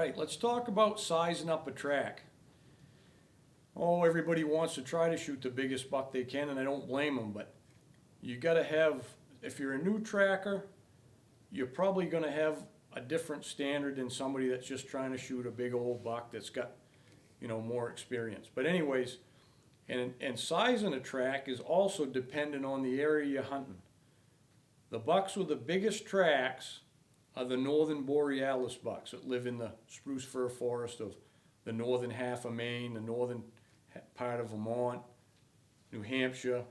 right, let's talk about sizing up a track. Oh, everybody wants to try to shoot the biggest buck they can, and I don't blame them, but you gotta have, if you're a new tracker, you're probably gonna have a different standard than somebody that's just trying to shoot a big old buck that's got, more experience. But anyways, and sizing a track is also dependent on the area you're hunting. The bucks with the biggest tracks are the northern borealis bucks that live in the spruce fir forest of the northern half of Maine, the northern part of Vermont, New Hampshire,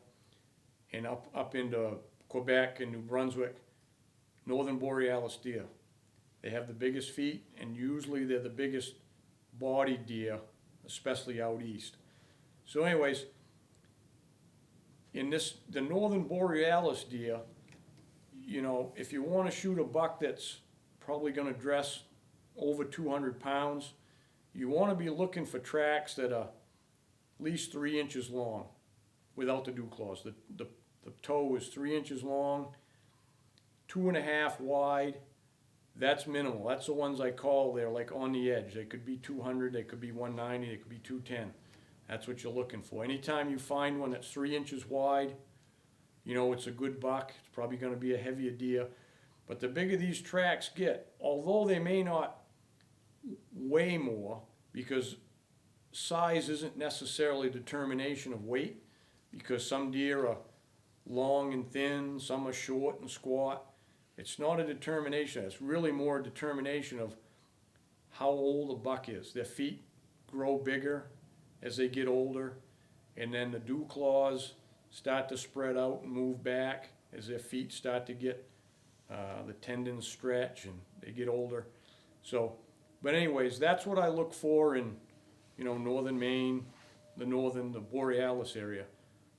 and up into Quebec and New Brunswick. Northern borealis deer. They have the biggest feet, and usually they're the biggest bodied deer, especially out east. So anyways, the northern borealis deer, if you want to shoot a buck that's probably going to dress over 200 pounds, you want to be looking for tracks that are at least 3 inches long without the dew claws. The toe is 3 inches long, 2.5 wide. That's minimal. That's the ones I call, they're like on the edge. They could be 200, they could be 190, they could be 210. That's what you're looking for. Anytime you find one that's 3 inches wide, it's a good buck. It's probably going to be a heavier deer. But the bigger these tracks get, although they may not weigh more, because size isn't necessarily a determination of weight, because some deer are long and thin, some are short and squat. It's not a determination. It's really more a determination of how old a buck is. Their feet grow bigger as they get older, and then the dew claws start to spread out and move back as their feet start to get the tendons stretch and they get older. So, but anyways, that's what I look for in, northern Maine, the borealis area.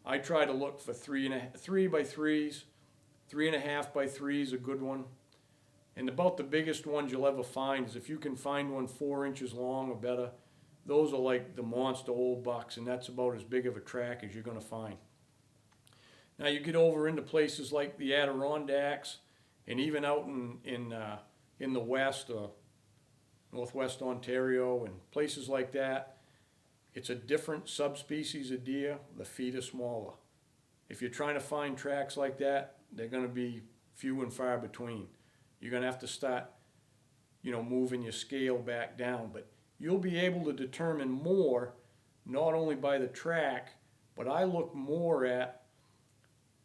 I try to look for 3 by 3s, 3.5 by 3 is a good one. And about the biggest ones you'll ever find is if you can find one 4 inches long or better, those are like the monster old bucks, and that's about as big of a track as you're going to find. Now you get over into places like the Adirondacks, and even out in the west, northwest Ontario, and places like that, it's a different subspecies of deer. The feet are smaller. If you're trying to find tracks like that, they're going to be few and far between. You're going to have to start, moving your scale back down. But you'll be able to determine more, not only by the track, but I look more at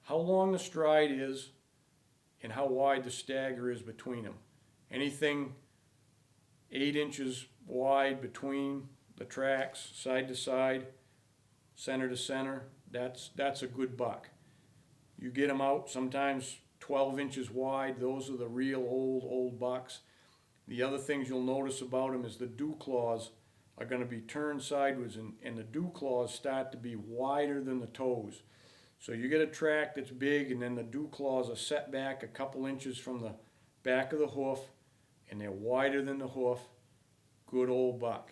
how long the stride is and how wide the stagger is between them. Anything 8 inches wide between the tracks, side to side, center to center, that's a good buck. You get them out sometimes 12 inches wide. Those are the real old bucks. The other things you'll notice about them is the dew claws are going to be turned sideways, and the dew claws start to be wider than the toes. So you get a track that's big, and then the dew claws are set back a couple inches from the back of the hoof, and they're wider than the hoof. Good old buck.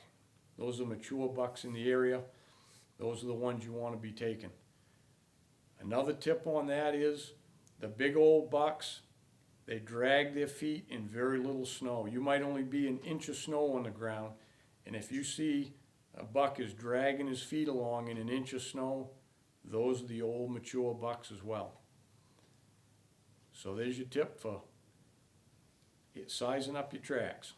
Those are mature bucks in the area. Those are the ones you want to be taking. Another tip on that is the big old bucks, they drag their feet in very little snow. You might only be an inch of snow on the ground, and if you see a buck is dragging his feet along in an inch of snow, those are the old mature bucks as well. So there's your tip for sizing up your tracks.